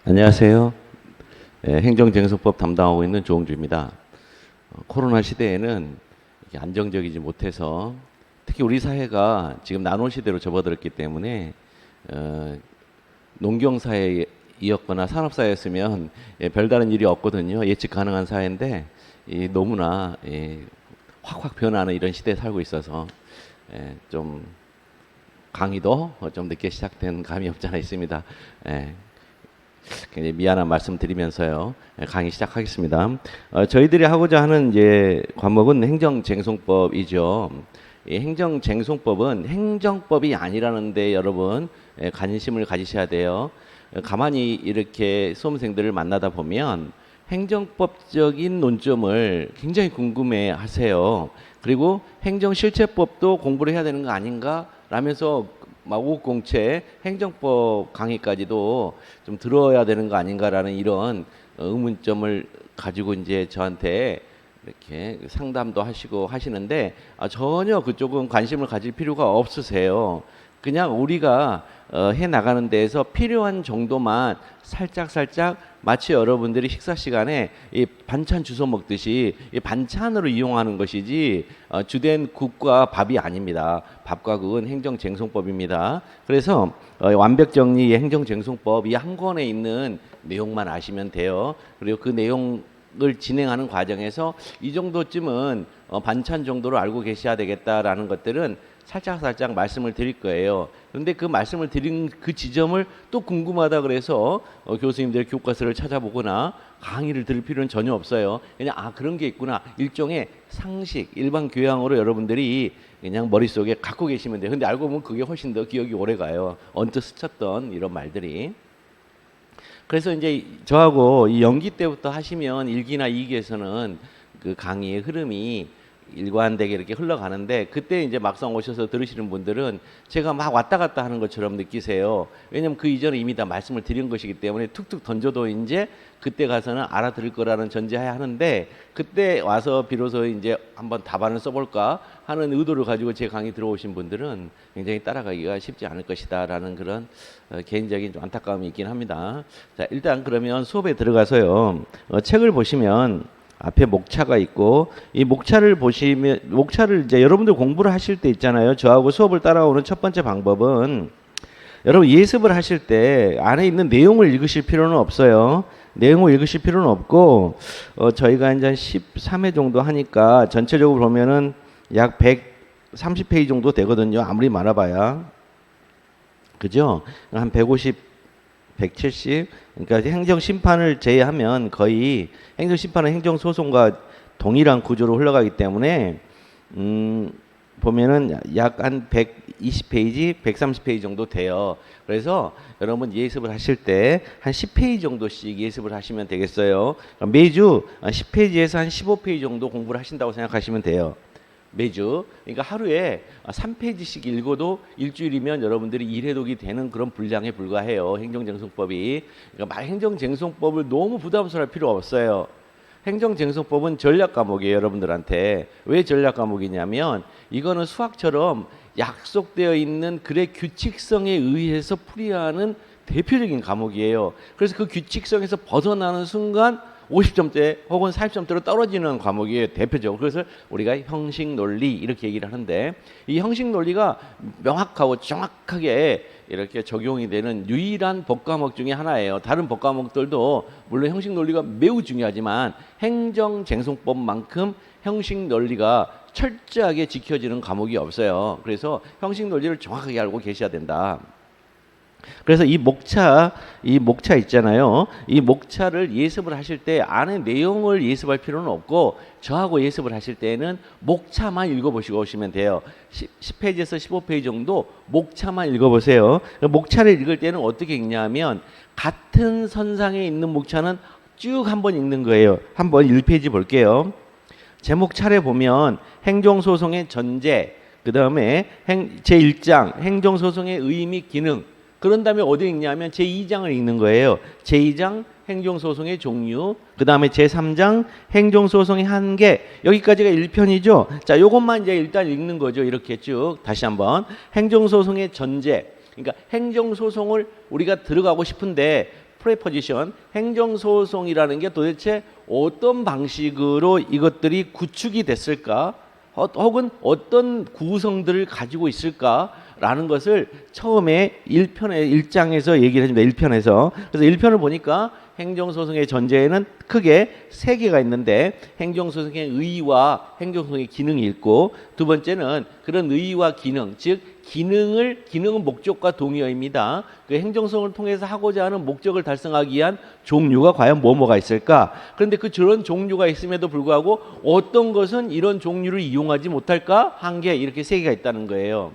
안녕하세요. 행정쟁서법 담당하고 있는 조홍주입니다. 코로나 시대에는 이게 안정적이지 못해서 특히 우리 사회가 지금 나노 시대로 접어들었기 때문에 농경 사회이었거나 산업 사회였으면 별다른 일이 없거든요. 예측 가능한 사회인데 너무나 확확 변하는 이런 시대에 살고 있어서 좀 강의도 좀 늦게 시작된 감이 없지 않아 있습니다. 굉장히 미안한 말씀 드리면서요 강의 시작하겠습니다. 저희들이 하고자 하는 이제 과목은 행정쟁송법이죠. 이 행정쟁송법은 행정법이 아니라는데 여러분 관심을 가지셔야 돼요. 가만히 이렇게 수험생들을 만나다 보면 행정법적인 논점을 굉장히 궁금해 하세요. 그리고 행정실체법도 공부를 해야 되는 거 아닌가? 라면서 마구공채 행정법 강의까지도 좀 들어야 되는 거 아닌가라는 이런 의문점을 가지고 이제 저한테 이렇게 상담도 하시고 하시는데 전혀 그쪽은 관심을 가질 필요가 없으세요. 그냥 우리가 해 나가는 데에서 필요한 정도만 살짝 마치 여러분들이 식사 시간에 이 반찬 주워 먹듯이 이 반찬으로 이용하는 것이지 주된 국과 밥이 아닙니다. 밥과 국은 행정쟁송법입니다. 그래서 완벽 정리 행정쟁송법 이 한 권에 있는 내용만 아시면 돼요. 그리고 그 내용을 진행하는 과정에서 이 정도쯤은 반찬 정도로 알고 계셔야 되겠다라는 것들은 살짝 말씀을 드릴 거예요. 그런데 그 말씀을 드린 그 지점을 또 궁금하다 그래서 교수님들 교과서를 찾아보거나 강의를 들을 필요는 전혀 없어요. 그냥 그런 게 있구나. 일종의 상식, 일반 교양으로 여러분들이 그냥 머릿속에 갖고 계시면 돼요. 근데 알고 보면 그게 훨씬 더 기억이 오래 가요. 언뜻 스쳤던 이런 말들이. 그래서 이제 저하고 이 연기 때부터 하시면 1기나 2기에서는 그 강의의 흐름이 일관되게 이렇게 흘러가는데 그때 이제 막상 오셔서 들으시는 분들은 제가 막 왔다 갔다 하는 것처럼 느끼세요. 왜냐면 그 이전에 이미 다 말씀을 드린 것이기 때문에 툭툭 던져도 이제 그때 가서는 알아들을 거라는 전제하에 하는데 그때 와서 비로소 이제 한번 답안을 써볼까 하는 의도를 가지고 제 강의 들어오신 분들은 굉장히 따라가기가 쉽지 않을 것이다라는 그런 개인적인 좀 안타까움이 있긴 합니다. 자, 일단 그러면 수업에 들어가서요. 책을 보시면 앞에 목차가 있고 이 목차를 보시면 목차를 이제 여러분들 공부를 하실 때 있잖아요. 저하고 수업을 따라오는 첫 번째 방법은 여러분 예습을 하실 때 안에 있는 내용을 읽으실 필요는 없어요. 내용을 읽으실 필요는 없고 저희가 이제 한 13회 정도 하니까 전체적으로 보면은 약 130페이지 정도 되거든요. 아무리 많아봐야. 그죠? 한 150, 170. 그러니까 행정심판을 제외하면 거의 행정심판은 행정소송과 동일한 구조로 흘러가기 때문에 보면은 약 한 120페이지, 130페이지 정도 돼요. 그래서 여러분 예습을 하실 때 한 10페이지 정도씩 예습을 하시면 되겠어요. 매주 10페이지에서 한 15페이지 정도 공부를 하신다고 생각하시면 돼요. 매주. 그러니까 하루에 3페이지씩 읽어도 일주일이면 여러분들이 1회독이 되는 그런 분량에 불과해요. 행정쟁송법이. 그러니까 행정쟁송법을 너무 부담스러울 필요 없어요. 행정쟁송법은 전략 과목이에요, 여러분들한테. 왜 전략 과목이냐면 이거는 수학처럼 약속되어 있는 글의 규칙성에 의해서 풀이하는 대표적인 과목이에요. 그래서 그 규칙성에서 벗어나는 순간 50점대 혹은 40점대로 떨어지는 과목이에요. 대표적으로. 그래서 우리가 형식 논리 이렇게 얘기를 하는데 이 형식 논리가 명확하고 정확하게 이렇게 적용이 되는 유일한 법과목 중에 하나예요. 다른 법과목들도 물론 형식 논리가 매우 중요하지만 행정쟁송법만큼 형식 논리가 철저하게 지켜지는 과목이 없어요. 그래서 형식 논리를 정확하게 알고 계셔야 된다. 그래서 이 목차 있잖아요. 이 목차를 예습을 하실 때 안에 내용을 예습할 필요는 없고 저하고 예습을 하실 때는 목차만 읽어보시고 오시면 돼요. 10페이지에서 15페이지 정도 목차만 읽어보세요. 목차를 읽을 때는 어떻게 읽냐면 같은 선상에 있는 목차는 쭉 한번 읽는 거예요. 한번 1페이지 볼게요. 제목 차례 보면 행정소송의 전제, 그 다음에 제1장 행정소송의 의미 기능, 그런 다음에 어디 읽냐면 제2장을 읽는 거예요. 제2장 행정소송의 종류, 그 다음에 제3장 행정소송의 한계, 여기까지가 1편이죠. 자, 요것만 이제 일단 읽는 거죠. 이렇게 쭉 다시 한번 행정소송의 전제, 그러니까 행정소송을 우리가 들어가고 싶은데 프레포지션, 행정소송이라는 게 도대체 어떤 방식으로 이것들이 구축이 됐을까? 혹은 어떤 구성들을 가지고 있을까라는 것을 처음에 1장에서 얘기를 해줍니다. 1편에서. 그래서 1편을 보니까 행정소송의 전제에는 크게 세 개가 있는데 행정소송의 의의와 행정소송의 기능이 있고, 두 번째는 그런 의의와 기능, 즉 기능은 목적과 동의어입니다. 그 행정소송을 통해서 하고자 하는 목적을 달성하기 위한 종류가 과연 뭐가 있을까? 그런데 저런 종류가 있음에도 불구하고 어떤 것은 이런 종류를 이용하지 못할까? 한계, 이렇게 세 개가 있다는 거예요.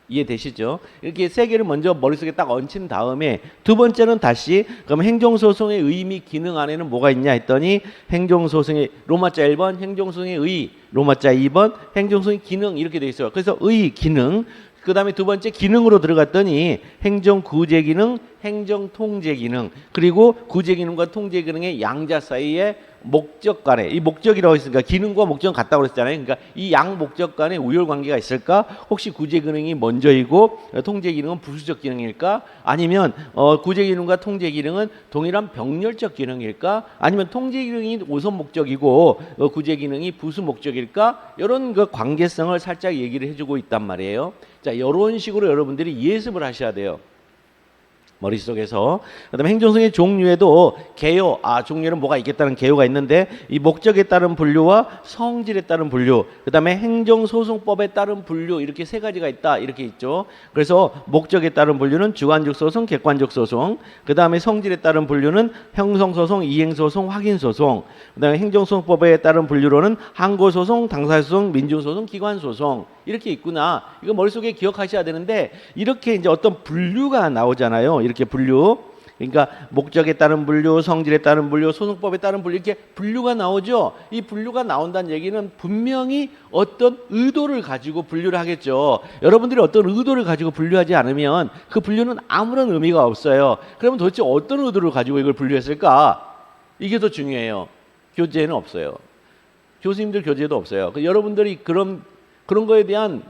이해되시죠? 이렇게 세 개를 먼저 머릿속에 딱 얹힌 다음에 두 번째는 다시 그럼 행정소송의 의미 기능 안에는 뭐가 있냐 했더니 행정소송의 로마자 1번 행정소송의 의, 로마자 2번 행정소송의 기능, 이렇게 돼 있어요. 그래서 의, 기능, 그 다음에 두 번째 기능으로 들어갔더니 행정구제 기능, 행정통제 기능, 그리고 구제 기능과 통제 기능의 양자 사이에 목적 간에, 이 목적이라고 했으니까 기능과 목적은 같다고 그랬잖아요. 그러니까 이 양 목적 간에 우열 관계가 있을까? 혹시 구제 기능이 먼저이고 통제 기능은 부수적 기능일까? 아니면 구제 기능과 통제 기능은 동일한 병렬적 기능일까? 아니면 통제 기능이 우선 목적이고 구제 기능이 부수 목적일까? 이런 그 관계성을 살짝 얘기를 해주고 있단 말이에요. 자, 이런 식으로 여러분들이 예습을 하셔야 돼요. 머릿속에서. 그다음에 행정소송의 종류에도 개요, 종류에는 뭐가 있겠다는 개요가 있는데 이 목적에 따른 분류와 성질에 따른 분류, 그다음에 행정소송법에 따른 분류, 이렇게 세 가지가 있다, 이렇게 있죠. 그래서 목적에 따른 분류는 주관적 소송, 객관적 소송, 그다음에 성질에 따른 분류는 형성소송, 이행소송, 확인소송, 그다음에 행정소송법에 따른 분류로는 항고소송, 당사소송, 민중소송, 기관소송, 이렇게 있구나. 이거 머릿속에 기억하셔야 되는데 이렇게 이제 어떤 분류가 나오잖아요. 이렇게 분류. 그러니까 목적에 따른 분류, 성질에 따른 분류, 소송법에 따른 분류, 이렇게 분류가 나오죠. 이 분류가 나온다는 얘기는 분명히 어떤 의도를 가지고 분류를 하겠죠. 여러분들이 어떤 의도를 가지고 분류하지 않으면 그 분류는 아무런 의미가 없어요. 그러면 도대체 어떤 의도를 가지고 이걸 분류했을까? 이게 더 중요해요. 교재에는 없어요. 교수님들 교재도 없어요. 여러분들이 그런 거에 대한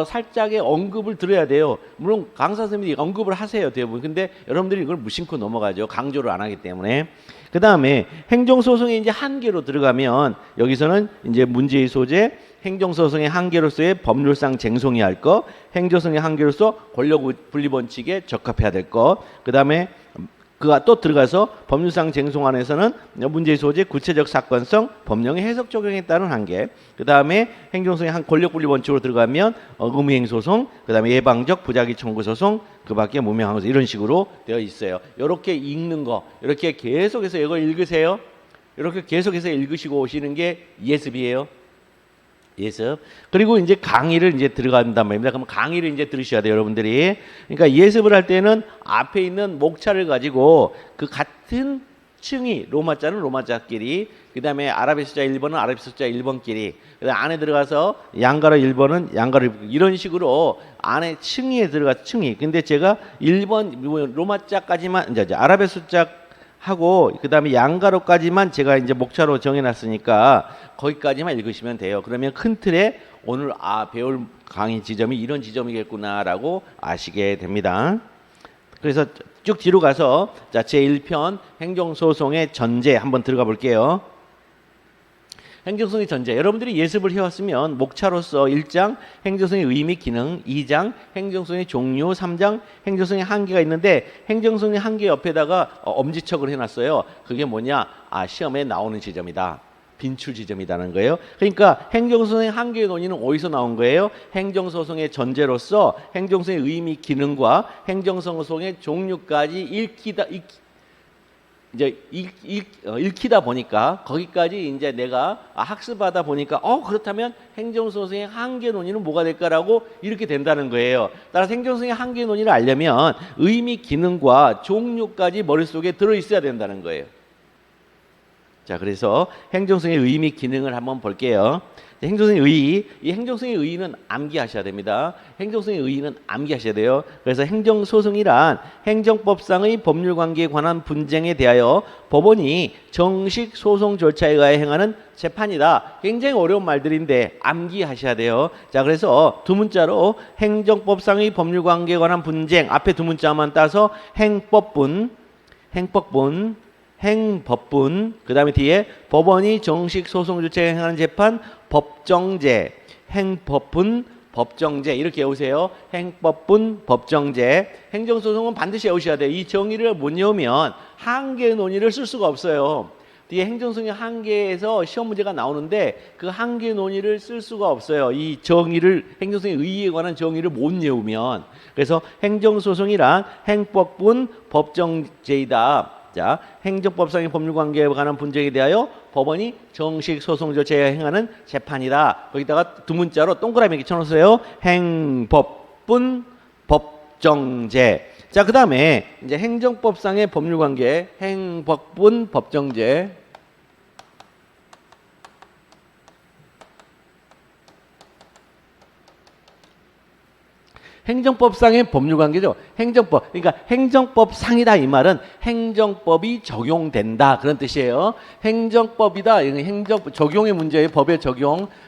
살짝의 언급을 들어야 돼요. 물론 강사 선생님이 언급을 하세요, 대부분. 근데 여러분들이 이걸 무심코 넘어가죠. 강조를 안 하기 때문에. 그 다음에 행정소송의 이제 한계로 들어가면 여기서는 이제 문제의 소재, 행정소송의 한계로서의 법률상 쟁송해야 할 것, 행정소송의 한계로서 권력 분리 원칙에 적합해야 될 것, 그 다음에 그가 또 들어가서 법률상 쟁송안에서는 문제의 소재, 구체적 사건성, 법령의 해석 적용에 따른 한계, 그 다음에 행정소송의 권력분리 원칙으로 들어가면 의무행소송, 그 다음에 예방적 부작위 청구소송, 그 밖에 무명항소, 이런 식으로 되어 있어요. 이렇게 읽는 거, 이렇게 계속해서 이걸 읽으세요. 이렇게 계속해서 읽으시고 오시는 게 예습이에요. 예습. 그리고 이제 강의를 이제 들어간단 말입니다. 그럼 강의를 이제 들으셔야 돼요, 여러분들이. 그러니까 예습을 할 때는 앞에 있는 목차를 가지고 그 같은 층이 로마자는 로마자끼리, 그 다음에 아랍의 숫자 1번은 아랍의 숫자 1번끼리, 그다음에 안에 들어가서 양가로 1번은 양가로 1번, 이런 식으로 안에 층위에 들어가서 층위. 근데 제가 1번 로마자까지만 이제 아랍의 숫자 하고 그 다음에 양가로까지만 제가 이제 목차로 정해놨으니까 거기까지만 읽으시면 돼요. 그러면 큰 틀에 오늘 배울 강의 지점이 이런 지점이겠구나라고 아시게 됩니다. 그래서 쭉 뒤로 가서 자, 제1편 행정소송의 전제 한번 들어가 볼게요. 행정소송의 전제, 여러분들이 예습을 해왔으면 목차로서 1장 행정소송의 의미 기능, 2장 행정소송의 종류, 3장 행정소송의 한계가 있는데 행정소송의 한계 옆에다가 엄지척을 해놨어요. 그게 뭐냐? 시험에 나오는 지점이다. 빈출 지점이라는 거예요. 그러니까 행정소송의 한계의 논의는 어디서 나온 거예요? 행정소송의 전제로서 행정소송의 의미 기능과 행정소송의 종류까지 읽히다 보니까 거기까지 이제 내가 학습하다 보니까 그렇다면 행정소송의 한계 논의는 뭐가 될까라고 이렇게 된다는 거예요. 따라서 행정소송의 한계 논의를 알려면 의미 기능과 종류까지 머릿속에 들어있어야 된다는 거예요. 자, 그래서 행정소송의 의미 기능을 한번 볼게요. 행정소송의 의의, 이 행정소송의 의의는 암기하셔야 됩니다. 행정소송의 의의는 암기하셔야 돼요. 그래서 행정소송이란 행정법상의 법률관계에 관한 분쟁에 대하여 법원이 정식 소송 절차에 의하여 행하는 재판이다. 굉장히 어려운 말들인데 암기하셔야 돼요. 자, 그래서 두 문자로 행정법상의 법률관계에 관한 분쟁, 앞에 두 문자만 따서 행법분, 행법분, 행법분, 그 다음에 뒤에 법원이 정식 소송 주체에 행하는 재판, 법정제, 행법분, 법정제 이렇게 외우세요. 행법분, 법정제. 행정소송은 반드시 외우셔야 돼요. 이 정의를 못 외우면 한계의 논의를 쓸 수가 없어요. 뒤에 행정소송의 한계에서 시험 문제가 나오는데 그 한계 논의를 쓸 수가 없어요. 이 정의를 행정소송의 의의에 관한 정의를 못 외우면. 그래서 행정소송이란 행법분 법정제이다. 자, 행정법상의 법률관계에 관한 분쟁에 대하여 법원이 정식 소송 절차에 행하는 재판이다. 거기다가 두 문자로 동그라미 이렇게 쳐놓으세요. 행법분 법정제. 자, 그 다음에 이제 행정법상의 법률관계, 행법분 법정제. 행정법상의 법률관계죠. 행정법. 그러니까 행정법상이다 이 말은 행정법이 적용된다 그런 뜻이에요. 행정법이다. 행정 적용의 문제예요. 법의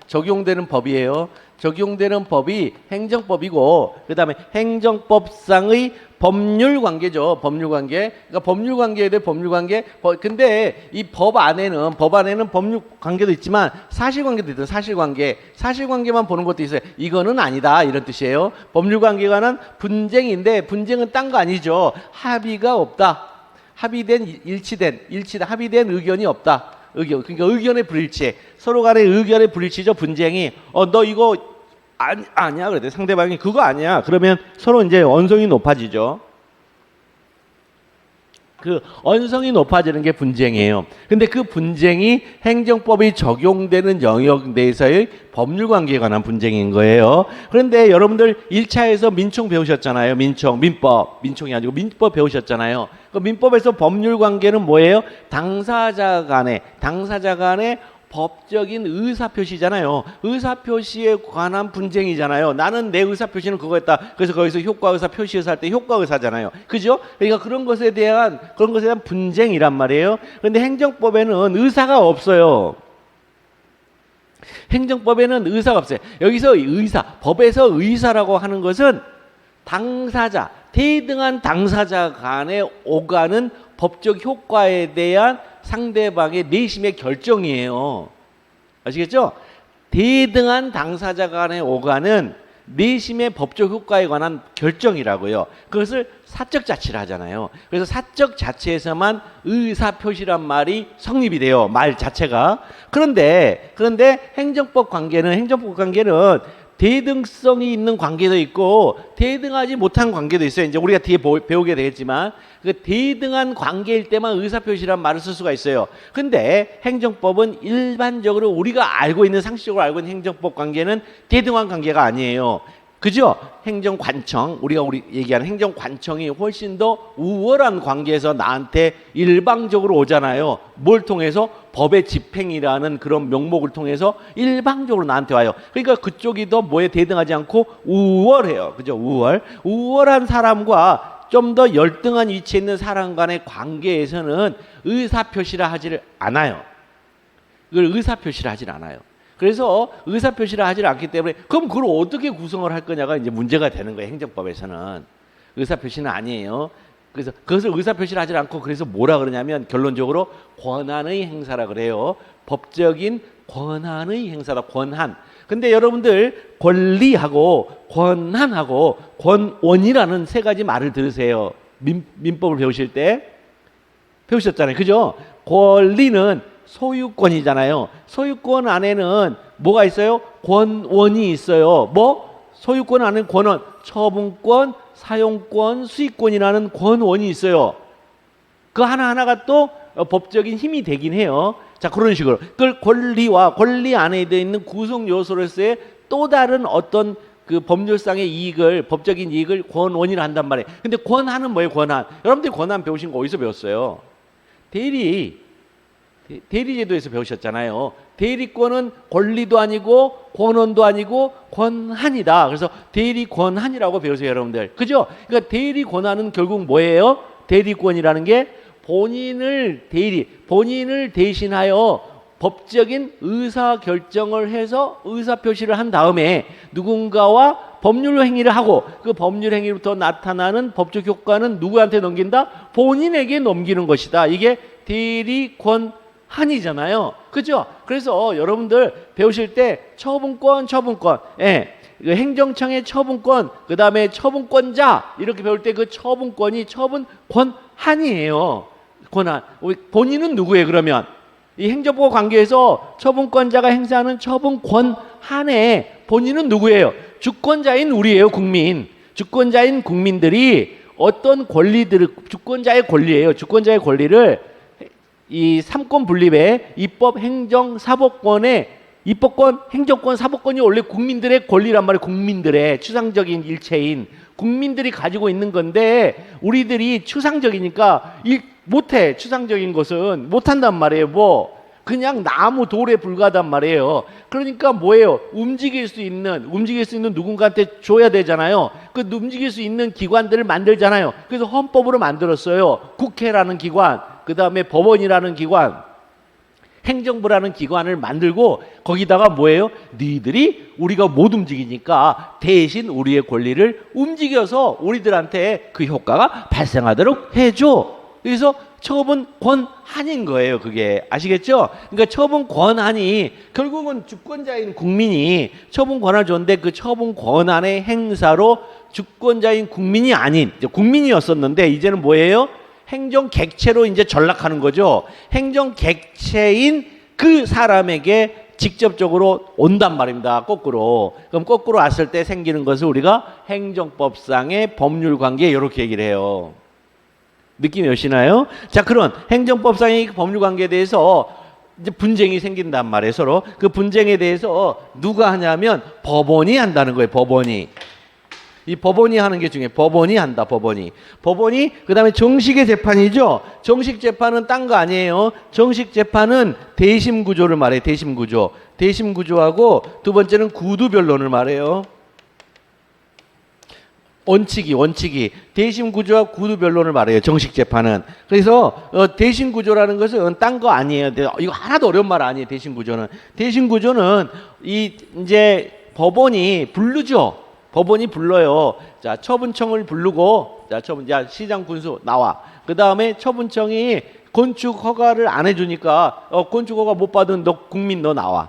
적용되는 법이에요. 적용되는 법이 행정법이고 그다음에 행정법상의 법률관계죠. 법률관계. 그러니까 법률관계에 대해 법률관계. 근데 이 법 안에는 법률관계도 있지만 사실관계도 있어요. 사실관계만 보는 것도 있어요. 이거는 아니다 이런 뜻이에요. 법률관계에 관한 분쟁인데 분쟁은 딴 거 아니죠. 합의가 없다. 합의된 합의된 의견이 없다. 그러니까 의견의 불일치. 서로 간의 의견의 불일치죠. 분쟁이. 너 이거 아니야. 그래. 상대방이 그거 아니야. 그러면 서로 이제 언성이 높아지죠. 그 언성이 높아지는 게 분쟁이에요. 근데 그 분쟁이 행정법이 적용되는 영역 내에서의 법률관계에 관한 분쟁인 거예요. 그런데 여러분들 1차에서 민총 배우셨잖아요. 민총이 아니고 민법 배우셨잖아요. 그 민법에서 법률관계는 뭐예요? 당사자 간의 법적인 의사표시잖아요. 의사표시에 관한 분쟁이잖아요. 나는 내 의사표시는 그거였다. 그래서 거기서 효과의사 표시의사 할 때 효과의사잖아요. 그죠? 그러니까 그런 것에 대한 분쟁이란 말이에요. 그런데 행정법에는 의사가 없어요. 행정법에는 의사가 없어요. 여기서 법에서 의사라고 하는 것은 당사자, 대등한 당사자 간에 오가는 법적 효과에 대한 상대방의 내심의 결정이에요. 아시겠죠? 대등한 당사자 간에 오가는 내심의 법적 효과에 관한 결정이라고요. 그것을 사적 자치를 하잖아요. 그래서 사적 자치에서만 의사표시란 말이 성립이 돼요. 말 자체가. 그런데 행정법 관계는 대등성이 있는 관계도 있고 대등하지 못한 관계도 있어요. 이제 우리가 뒤에 배우게 되겠지만 그 대등한 관계일 때만 의사표시란 말을 쓸 수가 있어요. 근데 행정법은 일반적으로 우리가 알고 있는 상식적으로 알고 있는 행정법 관계는 대등한 관계가 아니에요. 그죠? 우리가 얘기하는 행정관청이 훨씬 더 우월한 관계에서 나한테 일방적으로 오잖아요. 뭘 통해서? 법의 집행이라는 그런 명목을 통해서 일방적으로 나한테 와요. 그러니까 그쪽이 더 뭐에 대등하지 않고 우월해요. 그죠? 우월한 사람과 좀 더 열등한 위치에 있는 사람 간의 관계에서는 의사표시를 하지를 않아요. 그걸 의사표시를 하질 않아요. 그래서 의사표시를 하지 않기 때문에 그럼 그걸 어떻게 구성을 할 거냐가 이제 문제가 되는 거예요. 행정법에서는. 의사표시는 아니에요. 그래서 그것을 의사표시를 하지 않고 그래서 뭐라 그러냐면 결론적으로 권한의 행사라 그래요. 법적인 권한의 행사다. 권한. 근데 여러분들 권리하고 권한하고 권원이라는 세 가지 말을 들으세요. 민법을 배우실 때 배우셨잖아요. 그죠? 권리는 소유권이잖아요. 소유권 안에는 뭐가 있어요? 권원이 있어요. 소유권 안에는 권원, 처분권, 사용권, 수익권이라는 권원이 있어요. 그 하나하나가 또 법적인 힘이 되긴 해요. 자, 그런 식으로. 그걸 권리 안에 있는 구성 요소로서의 또 다른 어떤 그 법률상의 이익을, 법적인 이익을 권원이라 한단 말이에요. 근데 권한은 뭐예요? 권한. 여러분들이 권한 배우신 거 어디서 배웠어요? 대리제도에서 배우셨잖아요. 대리권은 권리도 아니고 권원도 아니고 권한이다. 그래서 대리권한이라고 배우세요, 여러분들. 그죠? 그러니까 대리권한은 결국 뭐예요? 대리권이라는 게 본인을 대신하여 법적인 의사 결정을 해서 의사 표시를 한 다음에 누군가와 법률 행위를 하고 그 법률 행위로부터 나타나는 법적 효과는 누구한테 넘긴다? 본인에게 넘기는 것이다. 이게 대리권한이잖아요. 그죠? 그래서 여러분들 배우실 때 처분권, 예. 행정청의 처분권, 그 다음에 처분권자 이렇게 배울 때 그 처분권이 처분권한이에요. 권한. 본인은 누구예요? 그러면 이 행정법과 관계에서 처분권자가 행사하는 처분권한에 본인은 누구예요? 주권자인 우리예요. 국민. 주권자인 국민들이 어떤 권리들을, 주권자의 권리예요. 주권자의 권리를 이 삼권 분립의 입법, 행정, 사법권의 입법권, 행정권, 사법권이 원래 국민들의 권리란 말이에요. 국민들의 추상적인 일체인 국민들이 가지고 있는 건데 우리들이 추상적이니까 못해. 추상적인 것은 못한단 말이에요. 뭐 그냥 나무 돌에 불과하단 말이에요. 그러니까 뭐예요? 움직일 수 있는 누군가한테 줘야 되잖아요. 그 움직일 수 있는 기관들을 만들잖아요. 그래서 헌법으로 만들었어요. 국회라는 기관, 그 다음에 법원이라는 기관, 행정부라는 기관을 만들고 거기다가 뭐예요? 너희들이 우리가 못 움직이니까 대신 우리의 권리를 움직여서 우리들한테 그 효과가 발생하도록 해줘. 그래서 처분 권한인 거예요. 그게 아시겠죠? 그러니까 처분 권한이 결국은 주권자인 국민이 처분 권한을 줬는데 그 처분 권한의 행사로 주권자인 국민이 아닌 국민이었었는데 이제는 뭐예요? 행정 객체로 이제 전락하는 거죠. 행정 객체인 그 사람에게 직접적으로 온단 말입니다. 거꾸로. 그럼 거꾸로 왔을 때 생기는 것을 우리가 행정법상의 법률 관계 이렇게 얘기를 해요. 느낌이 오시나요? 자, 그런 행정법상의 법률 관계에 대해서 이제 분쟁이 생긴단 말이에요. 서로 그 분쟁에 대해서 누가 하냐면 법원이 한다는 거예요. 법원이. 이 법원이 하는 게 중요해요. 법원이 한다. 법원이 그다음에 정식의 재판이죠. 정식 재판은 딴 거 아니에요. 정식 재판은 대심 구조를 말해요. 대심 구조하고 두 번째는 구두 변론을 말해요. 원칙이 대심 구조와 구두 변론을 말해요. 정식 재판은. 그래서 대심 구조라는 것은 딴 거 아니에요. 이거 하나도 어려운 말 아니에요. 대심 구조는 이제 법원이 부르죠. 법원이 불러요. 자, 처분청을 부르고, 자, 시장 군수 나와. 그 다음에 처분청이 건축 허가를 안 해주니까, 건축 허가 못 받은 국민 너 나와.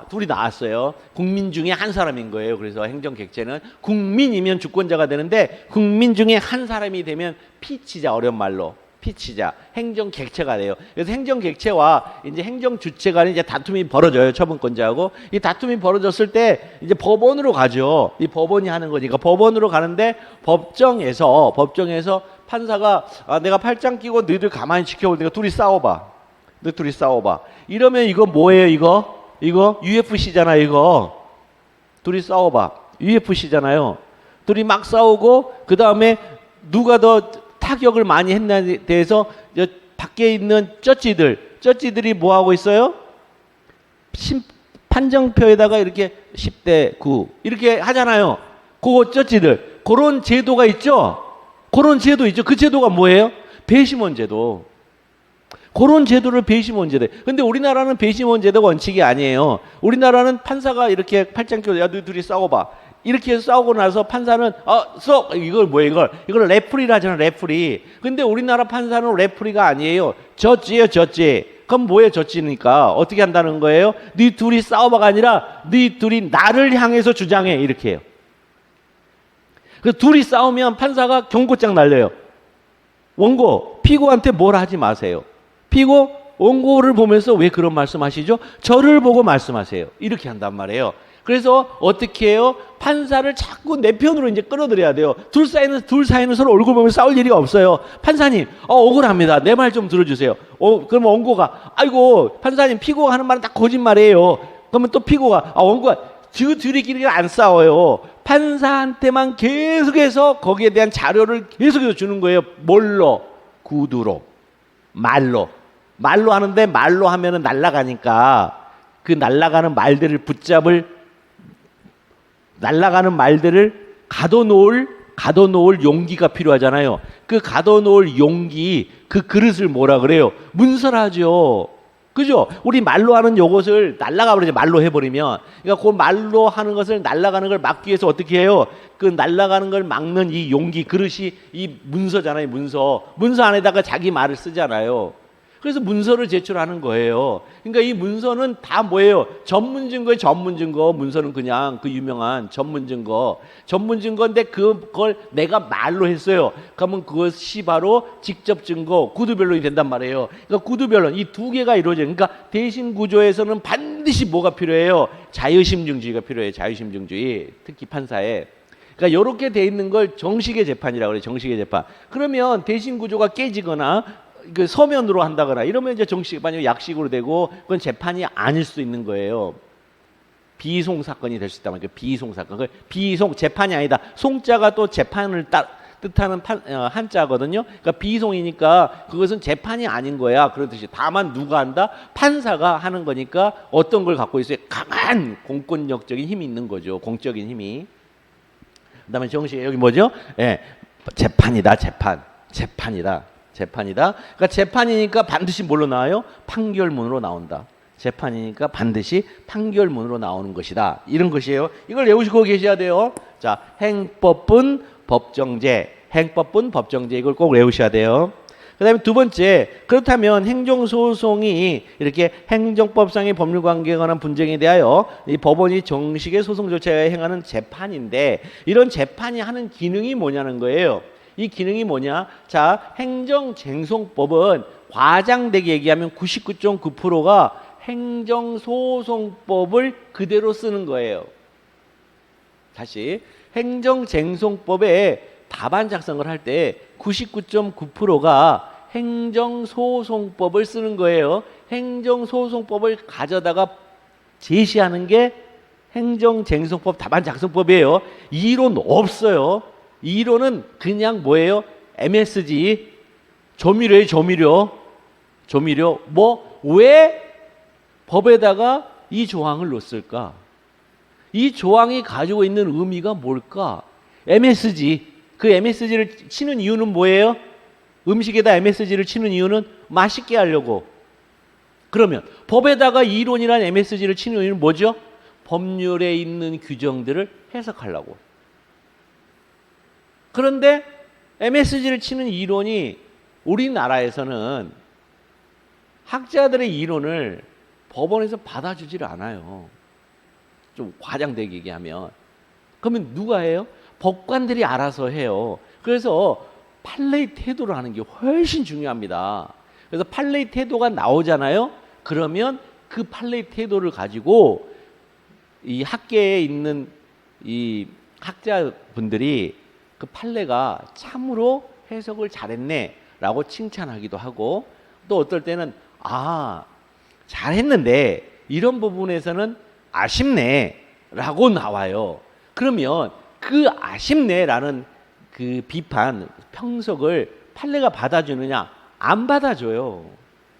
둘이 나왔어요. 국민 중에 한 사람인 거예요. 그래서 행정 객체는 국민이면 주권자가 되는데, 국민 중에 한 사람이 되면 피치자, 어려운 말로. 피치자, 행정 객체가 돼요. 그래서 행정 객체와 이제 행정 주체 간에 이제 다툼이 벌어져요. 처분권자하고. 이 다툼이 벌어졌을 때 이제 법원으로 가죠. 이 법원이 하는 거니까 법원으로 가는데 법정에서 판사가 내가 팔짱 끼고 너희들 가만히 지켜볼 테니까 둘이 싸워봐. 이러면 이거 뭐예요? 이거 UFC잖아. 이거 둘이 싸워봐. UFC잖아요. 둘이 막 싸우고 그 다음에 누가 더 타격을 많이 했나에 대해서 밖에 있는 쩌찌들이 뭐 하고 있어요? 판정표에다가 이렇게 10대 9 이렇게 하잖아요. 그거 쩌찌들. 그런 제도가 있죠. 그 제도가 뭐예요? 배심원 제도. 그런 제도를 배심원 제도. 근데 우리나라는 배심원 제도가 원칙이 아니에요. 우리나라는 판사가 이렇게 팔짱 끼고 야, 너희 둘이 싸워봐. 이렇게 해서 싸우고 나서 판사는 이걸 뭐야 이걸 레프리라 하잖아. 레프리. 근데 우리나라 판사는 레프리가 아니에요. 저지예요. 그럼 뭐예요? 저지니까 어떻게 한다는 거예요? 네 둘이 싸워봐가 아니라 네 둘이 나를 향해서 주장해. 이렇게 해요. 그래서 둘이 싸우면 판사가 경고장 날려요. 원고 피고한테 뭘 하지 마세요. 피고 원고를 보면서 왜 그런 말씀하시죠? 저를 보고 말씀하세요. 이렇게 한단 말이에요. 그래서 어떻게 해요? 판사를 자꾸 내 편으로 이제 끌어들여야 돼요. 둘 사이는 서로 얼굴 보면 싸울 일이 없어요. 판사님, 억울합니다. 내 말 좀 들어주세요. 그러면 원고가, 아이고, 판사님, 피고가 하는 말은 다 거짓말이에요. 그러면 또 피고가, 원고가, 둘이끼리 안 싸워요. 판사한테만 계속해서 거기에 대한 자료를 계속해서 주는 거예요. 뭘로? 구두로. 말로 하는데 말로 하면은 날아가니까 그 날아가는 말들을 가둬놓을 용기가 필요하잖아요. 그 가둬놓을 용기, 그 그릇을 뭐라 그래요? 문서라죠. 그죠? 우리 말로 하는 요것을 날라가 버리죠. 말로 해버리면. 그러니까 그 말로 하는 것을 날라가는 걸 막기 위해서 어떻게 해요? 그 날라가는 걸 막는 이 용기, 그릇이 이 문서잖아요. 문서. 문서 안에다가 자기 말을 쓰잖아요. 그래서 문서를 제출하는 거예요. 그러니까 이 문서는 다 뭐예요? 전문 증거예요. 전문 증거. 문서는 그냥 그 유명한 전문 증거. 전문 증거인데 그걸 내가 말로 했어요. 그러면 그것이 바로 직접 증거, 구두변론이 된단 말이에요. 그러니까 구두변론 이 두 개가 이루어져요. 그러니까 대신 구조에서는 반드시 뭐가 필요해요? 자유심증주의가 필요해요. 자유심증주의. 특히 판사에. 그러니까 이렇게 돼 있는 걸 정식의 재판이라고 그래요. 정식의 재판. 그러면 대신 구조가 깨지거나 그 서면으로 한다거나 이러면 이제 정식 만약 약식으로 되고 그건 재판이 아닐 수도 있는 거예요. 비송 사건이 될 수 있단 말이에요. 비송 사건. 그 비송 재판이 아니다. 송자가 또 재판을 뜻하는 한자거든요. 그러니까 비송이니까 그것은 재판이 아닌 거야. 그렇듯이 다만 누가 한다? 판사가 하는 거니까 어떤 걸 갖고 있어요? 강한 공권력적인 힘이 있는 거죠. 공적인 힘이. 그다음에 정식 여기 뭐죠? 예, 재판이다. 재판이다. 그러니까 재판이니까 반드시 뭘로 나와요? 판결문으로 나온다. 재판이니까 반드시 판결문으로 나오는 것이다. 이런 것이에요. 이걸 외우시고 계셔야 돼요. 자, 행법분 법정제. 행법분 법정제 이걸 꼭 외우셔야 돼요. 그다음에 두 번째, 그렇다면 행정소송이 이렇게 행정법상의 법률관계에 관한 분쟁에 대하여 이 법원이 정식의 소송 절차에 행하는 재판인데 이런 재판이 하는 기능이 뭐냐는 거예요. 이 기능이 뭐냐? 자, 행정쟁송법은 과장되게 얘기하면 99.9%가 행정소송법을 그대로 쓰는 거예요. 다시, 행정쟁송법에 답안 작성을 할 때 99.9%가 행정소송법을 쓰는 거예요. 행정소송법을 가져다가 제시하는 게 행정쟁송법 답안 작성법이에요. 이론 없어요. 이론은 그냥 뭐예요? MSG, 조미료예요, 조미료. 뭐, 왜 법에다가 이 조항을 넣었을까? 이 조항이 가지고 있는 의미가 뭘까? MSG. 그 MSG를 치는 이유는 뭐예요? 음식에다 MSG를 치는 이유는 맛있게 하려고. 그러면 법에다가 이론이란 MSG를 치는 이유는 뭐죠? 법률에 있는 규정들을 해석하려고. 그런데 MSG를 치는 이론이 우리나라에서는 학자들의 이론을 법원에서 받아주지를 않아요. 좀 과장되게 얘기하면. 그러면 누가 해요? 법관들이 알아서 해요. 그래서 판례의 태도를 하는 게 훨씬 중요합니다. 그래서 판례의 태도가 나오잖아요. 그러면 그 판례의 태도를 가지고 이 학계에 있는 이 학자분들이 그 판례가 참으로 해석을 잘했네 라고 칭찬하기도 하고 또 어떨 때는 잘했는데 이런 부분에서는 아쉽네 라고 나와요. 그러면 그 아쉽네 라는 그 비판, 평석을 판례가 받아주느냐? 안 받아줘요.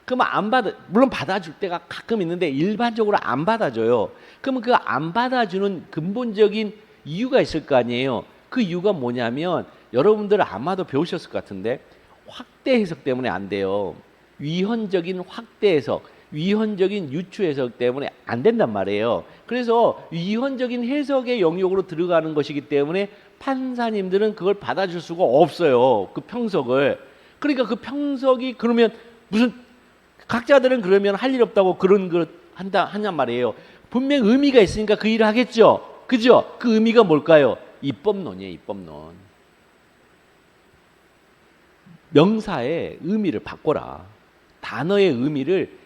그러면 물론 받아줄 때가 가끔 있는데 일반적으로 안 받아줘요. 그러면 그 안 받아주는 근본적인 이유가 있을 거 아니에요. 그 이유가 뭐냐면 여러분들 아마도 배우셨을 것 같은데 확대 해석 때문에 안 돼요. 위헌적인 확대 해석, 위헌적인 유추 해석 때문에 안 된단 말이에요. 그래서 위헌적인 해석의 영역으로 들어가는 것이기 때문에 판사님들은 그걸 받아줄 수가 없어요. 그 평석을. 그러니까 그 평석이 그러면 무슨 각자들은 그러면 할 일 없다고 그런 걸 하냔 말이에요. 분명 의미가 있으니까 그 일을 하겠죠. 그죠? 그 의미가 뭘까요? 입법론이에요. 입법론. 명사의 의미를 바꿔라. 단어의 의미를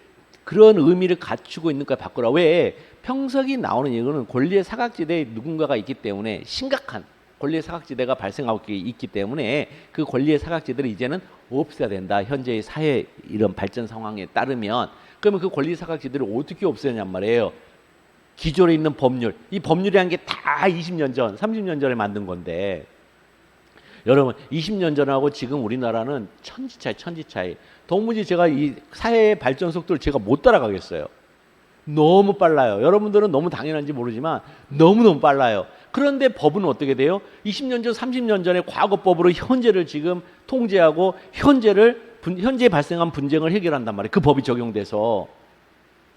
그런 의미를 갖추고 있는 걸 바꿔라. 왜? 평석이 나오는 이유는 권리의 사각지대에 누군가가 있기 때문에 심각한 권리의 사각지대가 발생하고 있기 때문에 그 권리의 사각지대를 이제는 없애야 된다. 현재의 사회 이런 발전 상황에 따르면 그러면 그 권리 사각지대를 어떻게 없애냐는 말이에요. 기존에 있는 법률, 이 법률이라는 게 다 20년 전, 30년 전에 만든 건데 여러분 20년 전하고 지금 우리나라는 천지 차이. 도무지 제가 이 사회의 발전 속도를 제가 못 따라가겠어요. 너무 빨라요. 여러분들은 너무 당연한지 모르지만 너무너무 빨라요. 그런데 법은 어떻게 돼요? 20년 전, 30년 전에 과거법으로 현재를 지금 통제하고 현재에 발생한 분쟁을 해결한단 말이에요. 그 법이 적용돼서.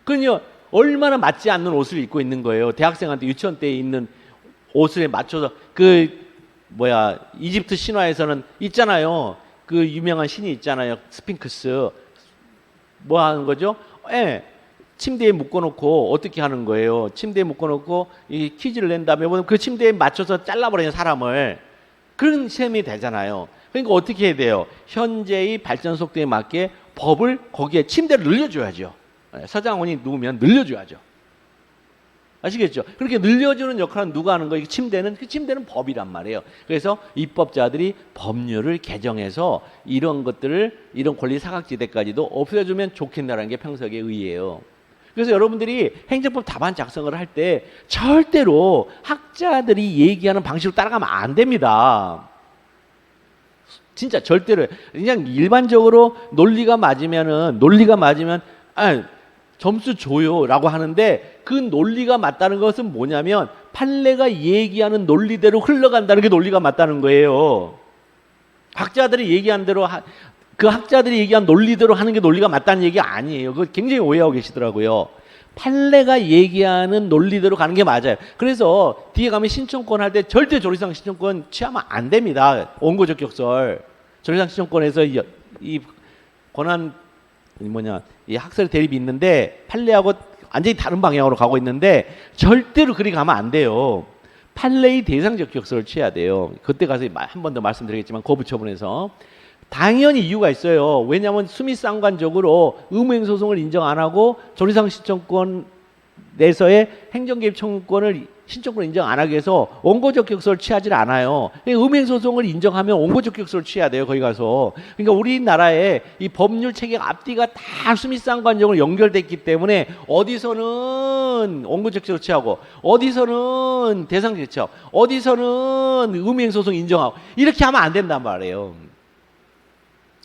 그러니 얼마나 맞지 않는 옷을 입고 있는 거예요. 대학생한테 유치원 때 입는 옷에 맞춰서 이집트 신화에서는 있잖아요. 그 유명한 신이 있잖아요. 스핑크스. 뭐 하는 거죠? 예. 침대에 묶어놓고 어떻게 하는 거예요? 침대에 묶어놓고 이 퀴즈를 낸 다음에 그 침대에 맞춰서 잘라버리는 사람을 그런 셈이 되잖아요. 그러니까 어떻게 해야 돼요? 현재의 발전 속도에 맞게 법을 거기에 침대를 늘려줘야죠. 서장훈이 누우면 늘려줘야죠. 아시겠죠? 그렇게 늘려주는 역할은 누가 하는 거예요? 그 침대는 법이란 말이에요. 그래서 입법자들이 법률을 개정해서 이런 것들을, 이런 권리 사각지대까지도 없애주면 좋겠다는 게 평석의 의의예요. 그래서 여러분들이 행정법 답안 작성을 할 때 절대로 학자들이 얘기하는 방식으로 따라가면 안 됩니다. 진짜 절대로. 그냥 일반적으로 논리가 맞으면 점수 줘요 라고 하는데, 그 논리가 맞다는 것은 뭐냐면 판례가 얘기하는 논리대로 흘러간다는 게 논리가 맞다는 거예요. 학자들이 얘기한 대로 그 학자들이 얘기한 논리대로 하는 게 논리가 맞다는 얘기가 아니에요. 그거 굉장히 오해하고 계시더라고요. 판례가 얘기하는 논리대로 가는 게 맞아요. 그래서 뒤에 가면 신청권 할 때 절대 조리상 신청권 취하면 안 됩니다. 원고 적격설. 조리상 신청권에서 이 권한 이 학설 대립이 있는데 판례하고 완전히 다른 방향으로 가고 있는데 절대로 그리 가면 안 돼요. 판례의 대상 적격설을 취해야 돼요. 그때 가서 한 번 더 말씀드리겠지만 거부처분에서 당연히 이유가 있어요. 왜냐하면 수미상관적으로 의무행소송을 인정 안 하고 조리상 신청권 내에서의 행정개입 청구권을 신청권을 인정 안 하기 위해서 원고적격설을 취하지 않아요. 의무행소송을 인정하면 원고적격설을 취해야 돼요. 거기 가서. 그러니까 우리나라의 이 법률 체계 앞뒤가 다 수미상관적으로 연결됐기 때문에 어디서는 원고적격설을 취하고 어디서는 대상 제청, 어디서는 의무행소송 인정하고 이렇게 하면 안 된단 말이에요.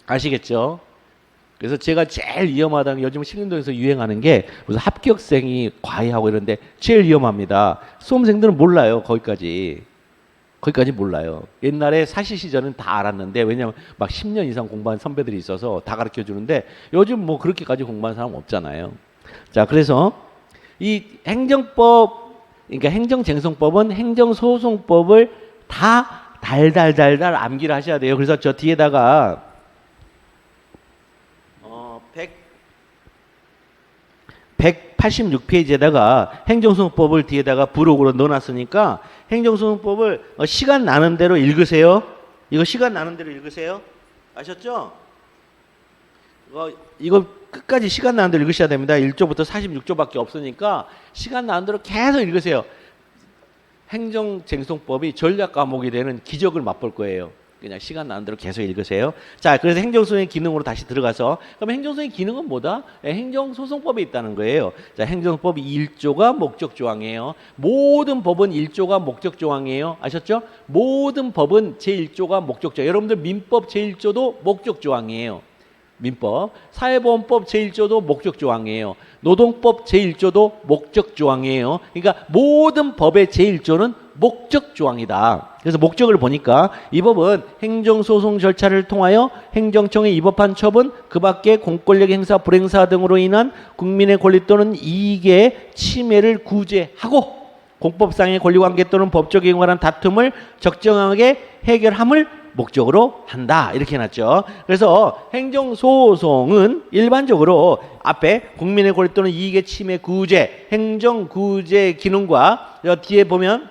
아시겠죠? 그래서 제가 제일 위험하다는 게 요즘 신림동에서 유행하는 게 무슨 합격생이 과외하고 이런데 제일 위험합니다. 수험생들은 몰라요. 거기까지 몰라요. 옛날에 사시 시절은 다 알았는데, 왜냐면 막 10년 이상 공부한 선배들이 있어서 다 가르쳐 주는데 요즘 뭐 그렇게까지 공부한 사람 없잖아요. 자, 그래서 이 행정법, 그러니까 행정쟁송법은 행정소송법을 다 달달달달 암기를 하셔야 돼요. 그래서 저 뒤에다가 186페이지에다가 행정소송법을 뒤에다가 부록으로 넣어놨으니까 행정소송법을 시간 나는 대로 읽으세요. 이거 시간 나는 대로 읽으세요. 아셨죠? 이거 끝까지 시간 나는 대로 읽으셔야 됩니다. 1조부터 46조밖에 없으니까 시간 나는 대로 계속 읽으세요. 행정쟁송법이 전략 과목이 되는 기적을 맛볼 거예요. 그냥 시간 나는 대로 계속 읽으세요. 자, 그래서 행정소송의 기능으로 다시 들어가서, 그럼 행정소송의 기능은 뭐다? 행정소송법에 있다는 거예요. 자, 행정소법 1조가 목적조항이에요. 모든 법은 1조가 목적조항이에요. 아셨죠? 모든 법은 제1조가 목적조항. 여러분들 민법 제1조도 목적조항이에요. 민법. 사회보험법 제1조도 목적조항이에요. 노동법 제1조도 목적조항이에요. 그러니까 모든 법의 제1조는 목적조항이다. 그래서 목적을 보니까 이 법은 행정소송 절차를 통하여 행정청에 위법한 처분, 그 밖에 공권력 행사, 불행사 등으로 인한 국민의 권리 또는 이익의 침해를 구제하고 공법상의 권리관계 또는 법적에 관한 다툼을 적정하게 해결함을 목적으로 한다. 이렇게 해놨죠. 그래서 행정소송은 일반적으로 앞에 국민의 권리 또는 이익의 침해 구제, 행정구제 기능과 뒤에 보면은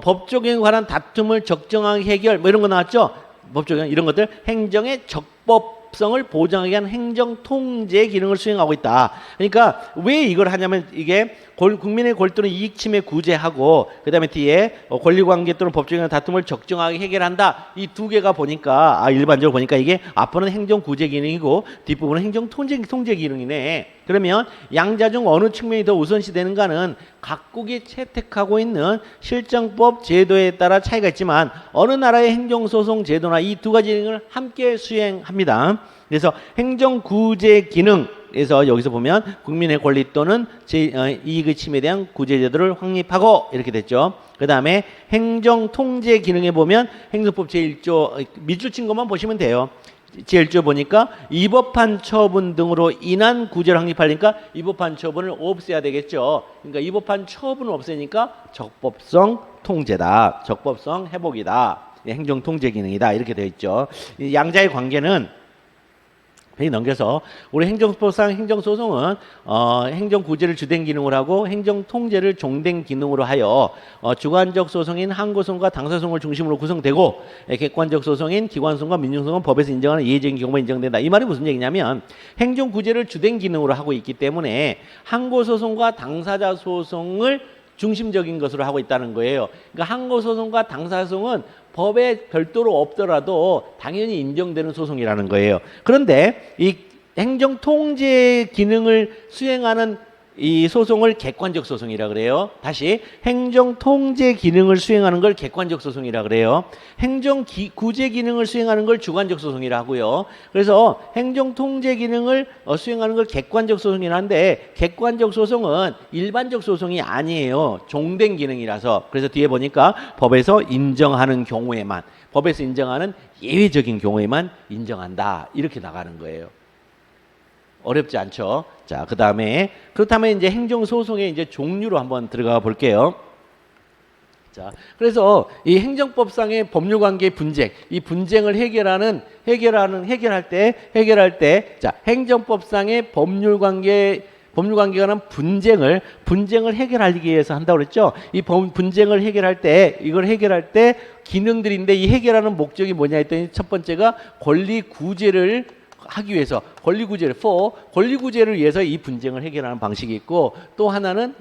법적에 관한 다툼을 적정하게 해결 뭐 이런 거 나왔죠. 법적인 이런 것들 행정의 적법성을 보장하기 위한 행정통제 기능을 수행하고 있다. 그러니까 왜 이걸 하냐면 이게 국민의 권리 또는 이익 침해 구제하고 그 다음에 뒤에 권리관계 또는 법적인 다툼을 적정하게 해결한다. 이 두 개가 보니까 일반적으로 보니까 이게 앞부분은 행정구제 기능이고 뒷부분은 행정통제 기능이네. 그러면 양자 중 어느 측면이 더 우선시 되는가는 각국이 채택하고 있는 실정법 제도에 따라 차이가 있지만 어느 나라의 행정소송 제도나 이 두 가지 기능을 함께 수행합니다. 그래서 행정구제 기능에서 여기서 보면 국민의 권리 또는 이익의 침해에 대한 구제제도를 확립하고 이렇게 됐죠. 그 다음에 행정통제 기능에 보면 행정법 제1조 밑줄 친 것만 보시면 돼요. 제1조 보니까 위법한 처분 등으로 인한 구제를 확립하니까 위법한 처분을 없애야 되겠죠. 그러니까 위법한 처분을 없애니까 적법성 통제다. 적법성 회복이다. 행정 통제 기능이다. 이렇게 되어 있죠. 이 양자의 관계는 페이지 넘겨서 우리 행정법상 행정소송은 행정 구제를 주된 기능으로 하고 행정 통제를 종된 기능으로 하여 주관적 소송인 항고소송과 당사소송을 중심으로 구성되고 객관적 소송인 기관소송과 민중소송은 법에서 인정하는 예외적인 경우만 인정된다. 이 말이 무슨 얘기냐면 행정 구제를 주된 기능으로 하고 있기 때문에 항고소송과 당사자 소송을 중심적인 것으로 하고 있다는 거예요. 그러니까 항고소송과 당사소송은 법에 별도로 없더라도 당연히 인정되는 소송이라는 거예요. 그런데 이 행정통제 기능을 수행하는 이 소송을 객관적 소송이라 그래요. 다시 행정통제 기능을 수행하는 걸 객관적 소송이라 그래요. 구제 기능을 수행하는 걸 주관적 소송이라 하고요. 그래서 행정통제 기능을 수행하는 걸 객관적 소송이라는데 객관적 소송은 일반적 소송이 아니에요. 종된 기능이라서. 그래서 뒤에 보니까 법에서 인정하는 경우에만, 법에서 인정하는 예외적인 경우에만 인정한다. 이렇게 나가는 거예요. 어렵지 않죠? 자, 그 다음에 그렇다면 이제 행정소송의 이제 종류로 한번 들어가 볼게요. 자, 그래서 이 행정법상의 법률관계 분쟁, 이 분쟁을 해결할 때, 자, 행정법상의 법률관계에 관한 분쟁을 해결하기 위해서 한다고 그랬죠? 이 분쟁을 해결할 때, 이걸 해결할 때 기능들인데 이 해결하는 목적이 뭐냐 했더니 첫 번째가 권리 구제를 하기 위해서 권리구제를 위해서 이 분쟁을 해결하는 방식이 있고 또 하나는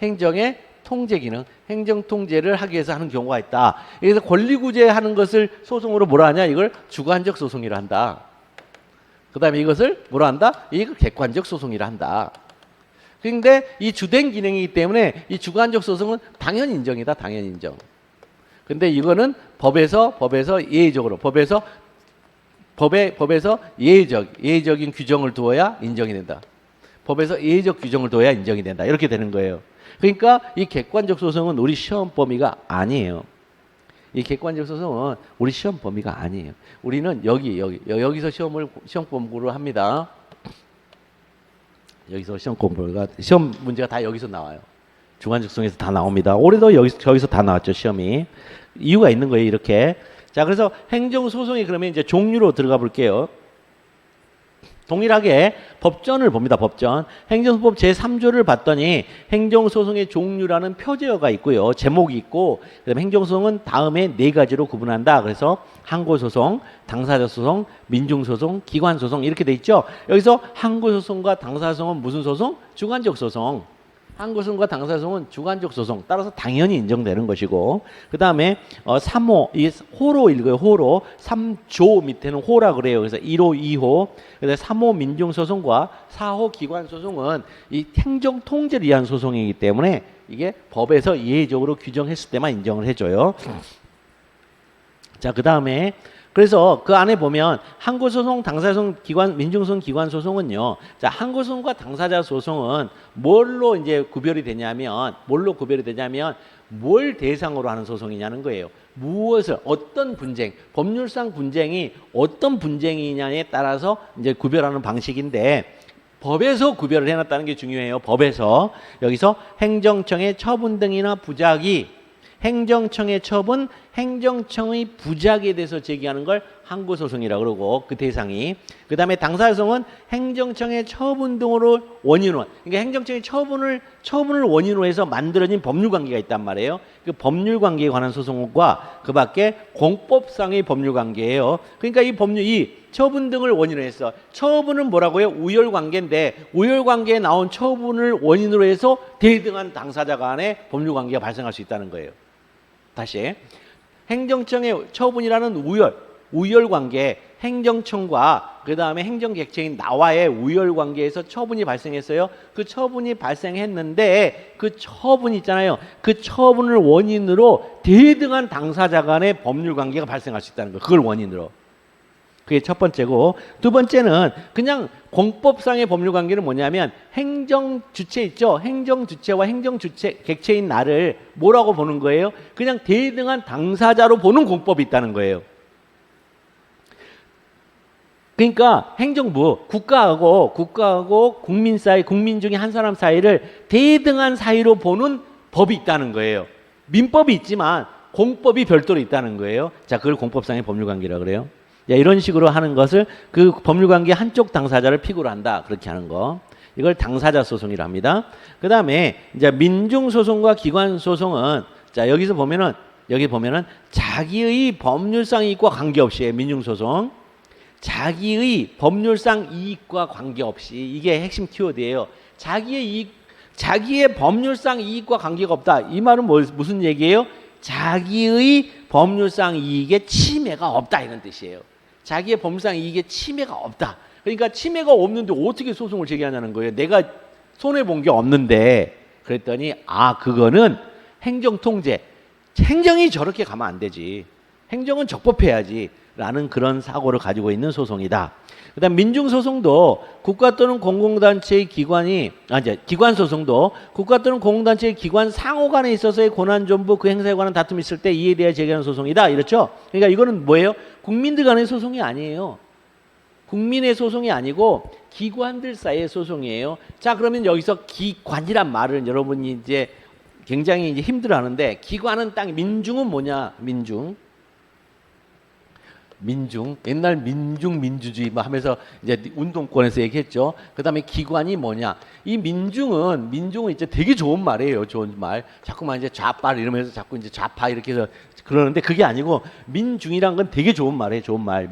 행정의 통제 기능, 행정 통제를 하기 위해서 하는 경우가 있다. 그래서 권리구제하는 것을 소송으로 뭐라 하냐? 이걸 주관적 소송이라 한다. 그다음에 이것을 뭐라 한다? 이걸 객관적 소송이라 한다. 그런데 이 주된 기능이기 때문에 이 주관적 소송은 당연히 인정이다. 당연히 인정. 근데 이거는 법에서 예외적으로 법에서 예외적인 규정을 두어야 인정이 된다. 법에서 예외적 규정을 두어야 인정이 된다. 이렇게 되는 거예요. 그러니까 이 객관적 소송은 우리 시험 범위가 아니에요. 이 객관적 소송은 우리 시험 범위가 아니에요. 우리는 여기서 시험 공부를 합니다. 여기서 시험 문제가 다 여기서 나와요. 주관적 소송에서 다 나옵니다. 올해도 저기서 다 나왔죠, 시험이. 이유가 있는 거예요, 이렇게. 자, 그래서 행정소송이 그러면 이제 종류로 들어가 볼게요. 동일하게 법전을 봅니다. 법전. 행정소송법 제3조를 봤더니 행정소송의 종류라는 표제어가 있고요. 제목이 있고 그다음에 행정소송은 다음에 4가지로 구분한다. 그래서 항고소송, 당사자소송, 민중소송, 기관소송 이렇게 돼 있죠. 여기서 항고소송과 당사자소송은 무슨 소송? 주관적 소송. 항고소송과 당사소송은 주관적 소송 따라서 당연히 인정되는 것이고 그 다음에 3호 이 호로 읽어요. 호로 3조 밑에는 호라 그래요. 그래서 1호 2호 그다음에 3호 민중소송과 4호 기관소송은 이 행정통제를 위한 소송이기 때문에 이게 법에서 예외적으로 규정했을 때만 인정을 해줘요. 자, 그 다음에 그래서 그 안에 보면 항고소송, 당사소송, 민중소송, 기관소송은요. 자, 항고소송과 당사자 소송은 뭘로 이제 구별이 되냐면 뭘 대상으로 하는 소송이냐는 거예요. 무엇을 어떤 분쟁, 법률상 분쟁이 어떤 분쟁이냐에 따라서 이제 구별하는 방식인데 법에서 구별을 해놨다는 게 중요해요. 법에서 여기서 행정청의 처분 등이나 부작위 행정청의 처분, 행정청의 부작에 대해서 제기하는 걸 항고소송이라고 그러고 그 대상이 그 다음에 당사소송은 행정청의 처분 등으로 원인으로 그러니까 행정청의 처분을 원인으로 해서 만들어진 법률관계가 있단 말이에요. 그 법률관계에 관한 소송과 그 밖에 공법상의 법률관계예요. 그러니까 이 처분 등을 원인으로 해서 처분은 뭐라고요? 우열관계인데 우열관계에 나온 처분을 원인으로 해서 대등한 당사자 간의 법률관계가 발생할 수 있다는 거예요. 다시 행정청의 처분이라는 우열관계 행정청과 그 다음에 행정객체인 나와의 우열관계에서 처분이 발생했어요. 그 처분이 발생했는데 그 처분 있잖아요. 그 처분을 원인으로 대등한 당사자 간의 법률관계가 발생할 수 있다는 거예요. 그걸 원인으로. 그게 첫 번째고 두 번째는 그냥 공법상의 법률관계는 뭐냐면 행정주체 있죠. 행정주체와 행정주체 객체인 나를 뭐라고 보는 거예요? 그냥 대등한 당사자로 보는 공법이 있다는 거예요. 그러니까 행정부, 국가하고 국민 사이, 국민 중에 한 사람 사이를 대등한 사이로 보는 법이 있다는 거예요. 민법이 있지만 공법이 별도로 있다는 거예요. 자, 그걸 공법상의 법률관계라 그래요. 자, 이런 식으로 하는 것을 그 법률관계 한쪽 당사자를 픽으로 한다. 그렇게 하는 거. 이걸 당사자 소송이라 합니다. 그 다음에 이제 민중소송과 기관소송은 자, 여기 보면은 자기의 법률상 이익과 관계없이 민중소송. 자기의 법률상 이익과 관계없이 이게 핵심 키워드예요. 자기의 법률상 이익과 관계가 없다. 이 말은 무슨 얘기예요? 자기의 법률상 이익에 침해가 없다 이런 뜻이에요. 자기의 법률상 이익에 침해가 없다. 그러니까 침해가 없는데 어떻게 소송을 제기하냐는 거예요. 내가 손해 본 게 없는데 그랬더니 그거는 행정통제. 행정이 저렇게 가면 안 되지. 행정은 적법해야지. 라는 그런 사고를 가지고 있는 소송이다. 그 다음 민중소송도 국가 또는 공공단체의 기관이, 이제 기관소송도 국가 또는 공공단체의 기관 상호 간에 있어서의 권한존부 그 행사에 관한 다툼이 있을 때 이에 대해 제기하는 소송이다. 이렇죠? 그러니까 이거는 뭐예요? 국민들 간의 소송이 아니에요. 국민의 소송이 아니고 기관들 사이의 소송이에요. 자, 그러면 여기서 기관이란 말을 여러분이 이제 굉장히 이제 힘들어 하는데 기관은 민중은 뭐냐? 민중 옛날 민주주의 뭐 하면서 이제 운동권에서 얘기했죠. 그다음에 기관이 뭐냐? 이 민중은 이제 되게 좋은 말이에요. 좋은 말. 자꾸만 이제 좌빨 이러면서 자꾸 이제 좌파 이렇게 해서 그러는데 그게 아니고 민중이란 건 되게 좋은 말이에요. 좋은 말.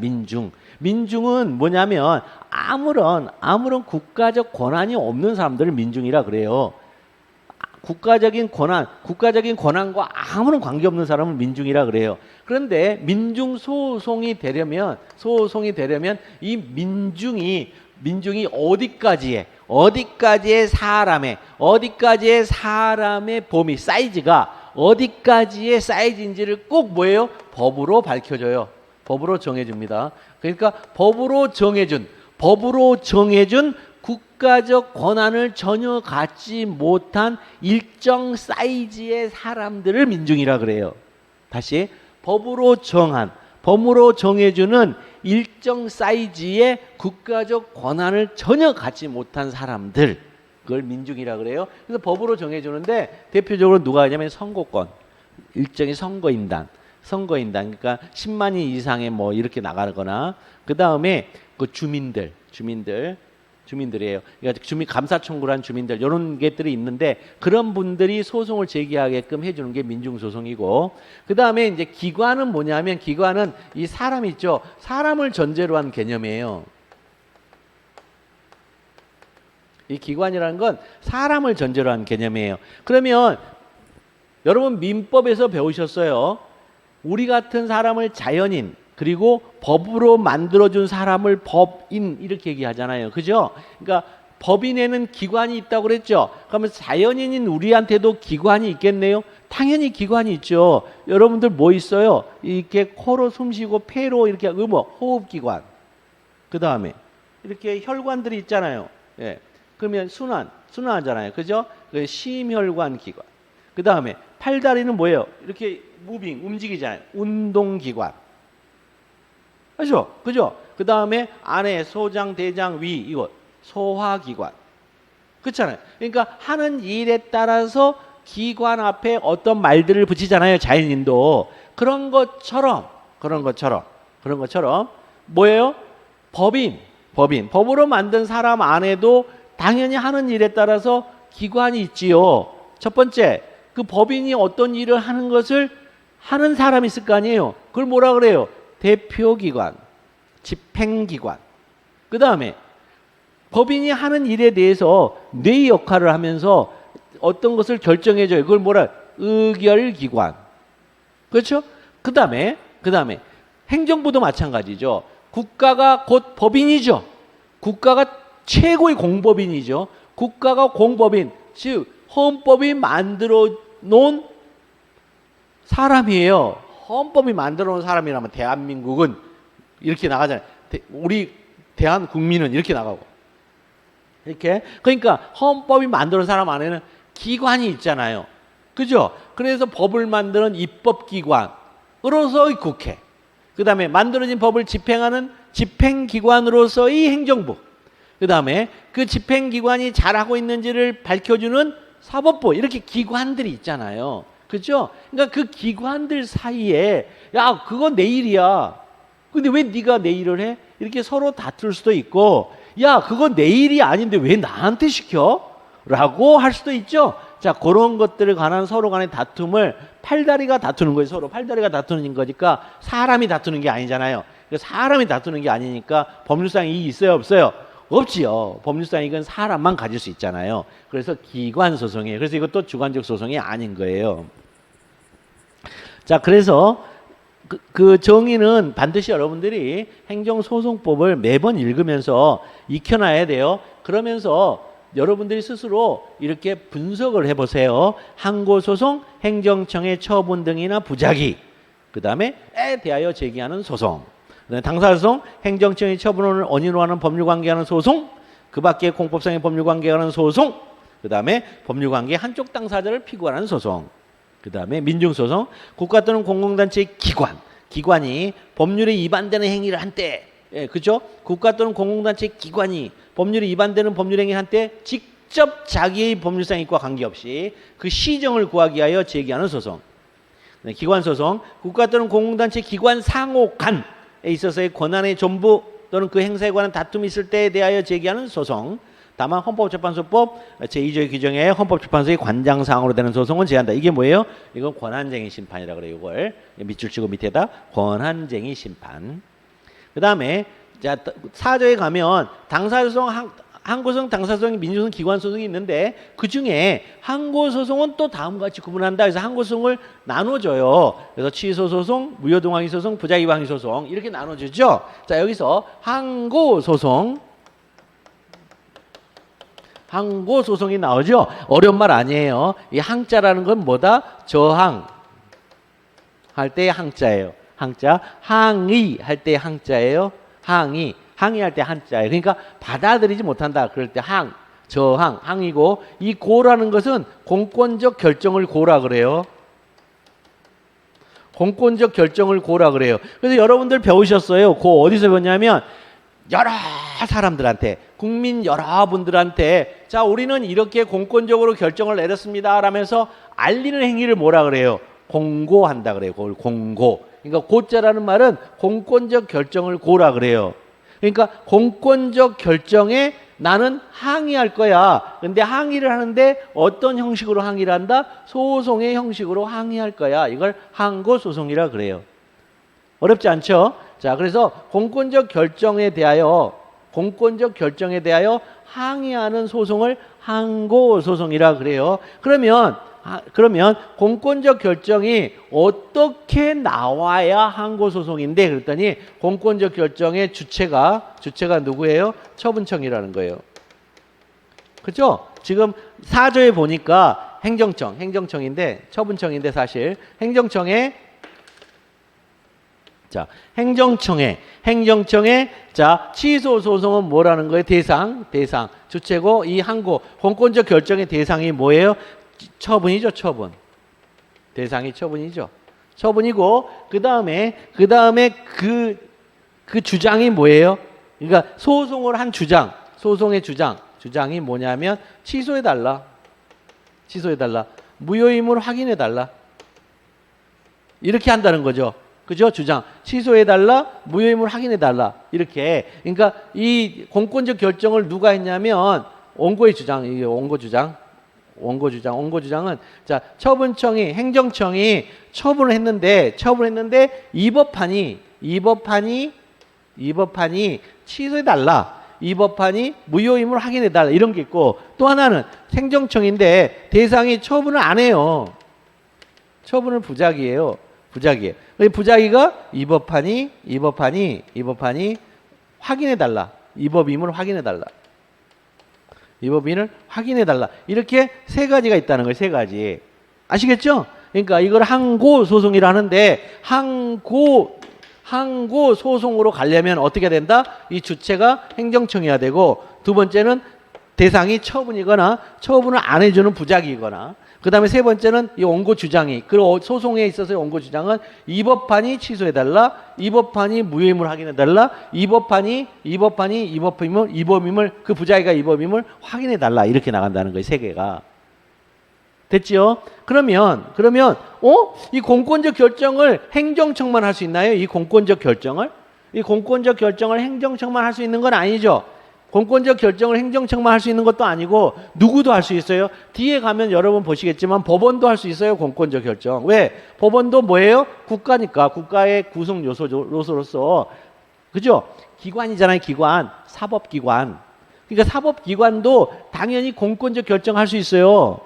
민중은 뭐냐면 아무런 국가적 권한이 없는 사람들을 민중이라 그래요. 국가적인 권한과 아무런 관계없는 사람을 민중이라 그래요. 그런데 민중 소송이 되려면 이 민중이 어디까지의 사람의 범위 사이즈가 어디까지의 사이즈인지를 꼭 뭐예요? 법으로 밝혀줘요. 법으로 정해줍니다. 그러니까 법으로 정해준 국가적 권한을 전혀 갖지 못한 일정 사이즈의 사람들을 민중이라 그래요. 다시 법으로 정해주는 일정 사이즈의 국가적 권한을 전혀 갖지 못한 사람들, 그걸 민중이라 그래요. 그래서 법으로 정해주는데 대표적으로 누가 하냐면 선거권, 일정의 선거인단, 그러니까 10만인 이상의 뭐 이렇게 나가거나, 그 다음에 그 주민들이에요. 그러니까 감사 청구를 한 주민들 이런 것들이 있는데 그런 분들이 소송을 제기하게끔 해주는 게 민중소송이고, 그 다음에 이제 기관은 뭐냐면 기관은 이 사람 있죠. 사람을 전제로 한 개념이에요. 이 기관이라는 건 사람을 전제로 한 개념이에요. 그러면 여러분 민법에서 배우셨어요. 우리 같은 사람을 자연인 그리고 법으로 만들어준 사람을 법인 이렇게 얘기하잖아요. 그죠? 그러니까 법인에는 기관이 있다고 그랬죠. 그러면 자연인인 우리한테도 기관이 있겠네요. 당연히 기관이 있죠. 여러분들 뭐 있어요? 이렇게 코로 숨쉬고 폐로 이렇게 호흡기관. 그 다음에 이렇게 혈관들이 있잖아요. 예. 그러면 순환하잖아요. 그죠? 그 심혈관 기관. 그 다음에 팔다리는 뭐예요? 이렇게 움직이잖아요. 운동기관. 그죠? 그 다음에 안에 소장, 대장, 위, 이거 소화기관. 그렇잖아요. 그러니까 하는 일에 따라서 기관 앞에 어떤 말들을 붙이잖아요. 자연인도. 그런 것처럼 뭐예요? 법으로 만든 사람 안에도 당연히 하는 일에 따라서 기관이 있지요. 첫 번째, 그 법인이 어떤 일을 하는 것을 하는 사람이 있을 거 아니에요. 그걸 뭐라 그래요? 대표기관, 집행기관. 그 다음에 법인이 하는 일에 대해서 뇌 역할을 하면서 어떤 것을 결정해줘요. 그걸 의결기관. 그렇죠? 그 다음에 행정부도 마찬가지죠. 국가가 곧 법인이죠. 국가가 최고의 공법인이죠. 국가가 공법인, 즉 헌법이 만들어 놓은 사람이에요. 헌법이 만들어 놓은 사람이라면 대한민국은 이렇게 나가잖아요. 우리 대한국민은 이렇게 나가고. 이렇게. 그러니까 헌법이 만들어 놓은 사람 안에는 기관이 있잖아요. 그죠? 그래서 법을 만드는 입법기관으로서 국회. 그 다음에 만들어진 법을 집행하는 집행기관으로서의 행정부. 그 다음에 그 집행기관이 잘하고 있는지를 밝혀주는 사법부. 이렇게 기관들이 있잖아요. 그죠? 그러니까 그 기관들 사이에 야 그거 내 일이야. 근데 왜 네가 내 일을 해? 이렇게 서로 다툴 수도 있고 야 그거 내 일이 아닌데 왜 나한테 시켜? 라고 할 수도 있죠. 자 그런 것들에 관한 서로 간의 다툼을 팔다리가 다투는 거예요. 서로 팔다리가 다투는 거니까 사람이 다투는 게 아니잖아요. 사람이 다투는 게 아니니까 법률상 이익이 있어요 없어요? 없지요. 법률상 이익은 사람만 가질 수 있잖아요. 그래서 기관 소송이에요. 그래서 이것도 주관적 소송이 아닌 거예요. 자 그래서 그 정의는 반드시 여러분들이 행정소송법을 매번 읽으면서 익혀놔야 돼요. 그러면서 여러분들이 스스로 이렇게 분석을 해보세요. 항고소송, 행정청의 처분 등이나 부작위, 그 다음에 에 대하여 제기하는 소송, 그다음에 당사소송, 행정청의 처분을 원인으로 하는 법률관계하는 소송, 그 밖에 공법상의 법률관계하는 소송, 그 다음에 법률관계 한쪽 당사자를 피고하는 소송, 그 다음에 민중소송, 국가 또는 공공단체의 기관이 법률에 위반되는 행위를 한 때, 예, 그죠? 국가 또는 공공단체의 기관이 법률에 위반되는 법률 행위를 한 때 직접 자기의 법률상 이익과 관계없이 그 시정을 구하기 위하여 제기하는 소송. 네, 기관소송, 국가 또는 공공단체 기관 상호 간에 있어서의 권한의 전부 또는 그 행사에 관한 다툼이 있을 때에 대하여 제기하는 소송. 다만 헌법재판소법 제2조의 규정에 헌법재판소의 관장사항으로 되는 소송은 제한다. 이게 뭐예요? 이건 권한쟁의 심판이라고 그래요. 이걸 밑줄 치고 밑에다 권한쟁의 심판. 그 다음에 자 4조에 가면 당사소송, 항고소송, 당사소송, 민주소송, 기관소송이 있는데 그 중에 항고소송은 또 다음과 같이 구분한다. 그래서 항고소송을 나눠줘요. 그래서 취소소송, 무효동항의소송, 부작위방해소송 이렇게 나눠주죠. 자 여기서 항고소송이 나오죠. 어려운 말 아니에요. 이 항자라는 건 뭐다? 저항 할 때의 항자예요. 항자. 항의 할 때의 항자예요. 항의할 때 한자예요. 그러니까 받아들이지 못한다. 그럴 때 저항, 항이고 이 고라는 것은 공권적 결정을 고라 그래요. 공권적 결정을 고라 그래요. 그래서 여러분들 배우셨어요. 고 어디서 배웠냐면 여러 사람들한테 국민 여러분들한테 자 우리는 이렇게 공권적으로 결정을 내렸습니다 라면서 알리는 행위를 뭐라 그래요? 공고한다 그래요. 그걸 공고. 그러니까 고자라는 말은 공권적 결정을 고라 그래요. 그러니까 공권적 결정에 나는 항의할 거야. 근데 항의를 하는데 어떤 형식으로 항의를 한다? 소송의 형식으로 항의할 거야. 이걸 항고소송이라 그래요. 어렵지 않죠? 자, 그래서 공권적 결정에 대하여 항의하는 소송을 항고소송이라 그래요. 그러면 공권적 결정이 어떻게 나와야 항고소송인데 그랬더니 공권적 결정의 주체가 누구예요? 처분청이라는 거예요. 그렇죠? 지금 4조에 보니까 행정청인데 처분청인데 사실 행정청에 자 취소 소송은 뭐라는 거예요? 대상 주체고 이 항고 공권적 결정의 대상이 뭐예요? 처분이죠. 대상이 처분이죠. 처분이고 그 다음에 그 주장이 뭐예요? 그러니까 소송을 한 소송의 주장이 뭐냐면 취소해달라. 무효임을 확인해달라. 이렇게 한다는 거죠. 그죠? 주장. 취소해달라, 무효임을 확인해달라. 이렇게. 그러니까 이 공권적 결정을 누가 했냐면 원고의 주장, 이게 원고 주장은 자 행정청이 처분을 했는데 이 법판이 취소해달라. 이 법판이 무효임을 확인해달라. 이런 게 있고 또 하나는 행정청인데 대상이 처분을 안 해요. 처분은 부작위예요. 부작위가 이 법판이 확인해달라. 이 법임을 확인해달라. 이렇게 세 가지가 있다는 거예요. 세 가지. 아시겠죠? 그러니까 이걸 항고소송이라 하는데 항고소송으로 가려면 어떻게 된다? 이 주체가 행정청이어야 되고 두 번째는 대상이 처분이거나 처분을 안 해주는 부작위이거나 그다음에 세 번째는 이 원고 주장이 그 소송에 있어서의 원고 주장은 이 법안이 취소해달라, 이 법안이 무효임을 확인해달라, 이 법임을 그 부자이가 이 법임을 확인해달라 이렇게 나간다는 거예요. 세 개가. 됐지요? 그러면 이 공권적 결정을 행정청만 할 수 있나요? 이 공권적 결정을 행정청만 할 수 있는 건 아니죠. 공권적 결정을 행정청만 할 수 있는 것도 아니고 누구도 할 수 있어요. 뒤에 가면 여러분 보시겠지만 법원도 할 수 있어요. 공권적 결정. 왜? 법원도 뭐예요? 국가니까 국가의 구성 요소로서 그죠? 기관이잖아요. 기관. 사법기관. 그러니까 사법기관도 당연히 공권적 결정할 수 있어요.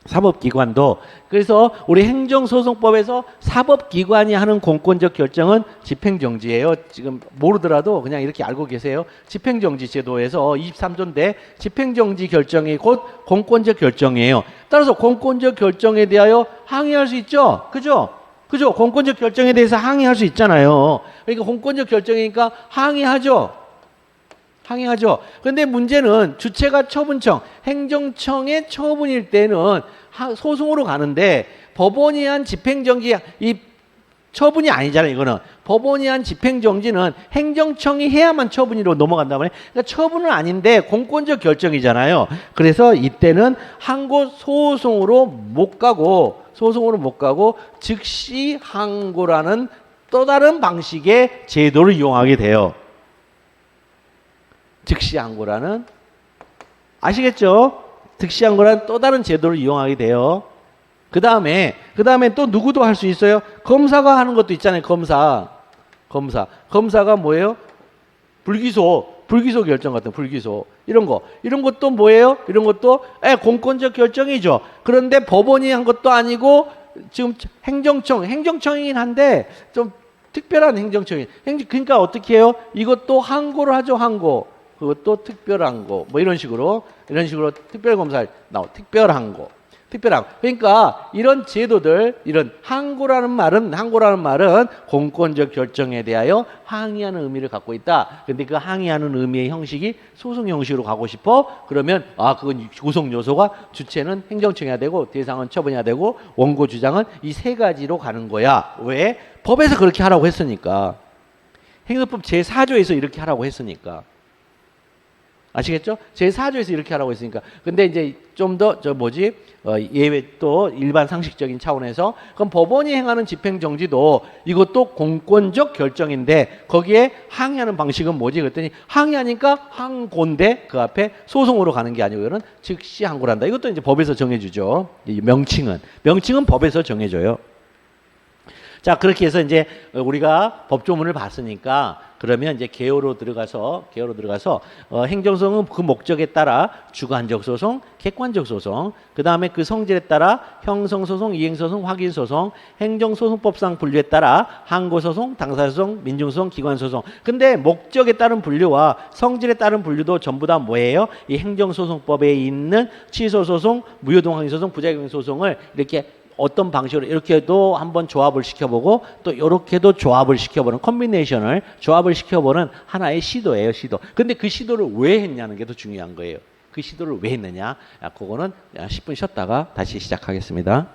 사법기관도. 그래서 우리 행정소송법에서 사법기관이 하는 공권적 결정은 집행정지예요. 지금 모르더라도 그냥 이렇게 알고 계세요. 집행정지 제도에서 23조인데 집행정지 결정이 곧 공권적 결정이에요. 따라서 공권적 결정에 대하여 항의할 수 있죠. 그죠? 공권적 결정에 대해서 항의할 수 있잖아요. 그러니까 공권적 결정이니까 항의하죠. 그런데 문제는 주체가 처분청, 행정청의 처분일 때는 소송으로 가는데 법원이 한 집행정지, 이 처분이 아니잖아요. 이거는 법원이 한 집행정지는 행정청이 해야만 처분으로 넘어간단 말이에요. 그러니까 처분은 아닌데 공권적 결정이잖아요. 그래서 이때는 항고 소송으로 못 가고 즉시 항고라는 또 다른 방식의 제도를 이용하게 돼요. 즉시항고라는, 아시겠죠? 즉시항고라는 또 다른 제도를 이용하게 돼요. 그 다음에 또 누구도 할 수 있어요? 검사가 하는 것도 있잖아요. 검사가 뭐예요? 불기소 결정 같은 불기소 이런 것도 뭐예요? 이런 것도 공권적 결정이죠. 그런데 법원이 한 것도 아니고 지금 행정청이긴 한데 좀 특별한 행정청이. 그러니까 어떻게 해요? 이것도 항고를 하죠. 그것도 특별항고 뭐 이런 식으로 특별검사 특별항고. 그러니까 이런 제도들, 이런 항고라는 말은 공권적 결정에 대하여 항의하는 의미를 갖고 있다. 근데 그 항의하는 의미의 형식이 소송 형식으로 가고 싶어? 그러면 그건 구성 요소가 주체는 행정청해야 되고 대상은 처분해야 되고 원고 주장은 이 세 가지로 가는 거야. 왜? 법에서 그렇게 하라고 했으니까. 행정법 제4조에서 이렇게 하라고 했으니까. 아시겠죠? 제4조에서 이렇게 하라고 했으니까. 근데 이제 좀 더 예외 또 일반 상식적인 차원에서 그럼 법원이 행하는 집행정지도 이것도 공권적 결정인데 거기에 항의하는 방식은 뭐지? 그랬더니 항의하니까 항고인데 그 앞에 소송으로 가는 게 아니고 이거는 즉시 항고란다. 이것도 이제 법에서 정해주죠. 이 명칭은 법에서 정해줘요. 자, 그렇게 해서 이제 우리가 법조문을 봤으니까 그러면 이제 개요로 들어가서 행정소송은 그 목적에 따라 주관적 소송, 객관적 소송, 그 다음에 그 성질에 따라 형성소송, 이행소송, 확인소송, 행정소송법상 분류에 따라 항고소송, 당사소송, 민중소송, 기관소송. 근데 목적에 따른 분류와 성질에 따른 분류도 전부 다 뭐예요? 이 행정소송법에 있는 취소소송, 무효동항소송, 부작용소송을 이렇게 어떤 방식으로 이렇게도 한번 조합을 시켜보고 또 이렇게도 조합을 시켜보는 조합을 시켜보는 하나의 시도예요. 근데 그 시도를 왜 했냐는 게 더 중요한 거예요. 그 시도를 왜 했느냐? 그거는 10분 쉬었다가 다시 시작하겠습니다.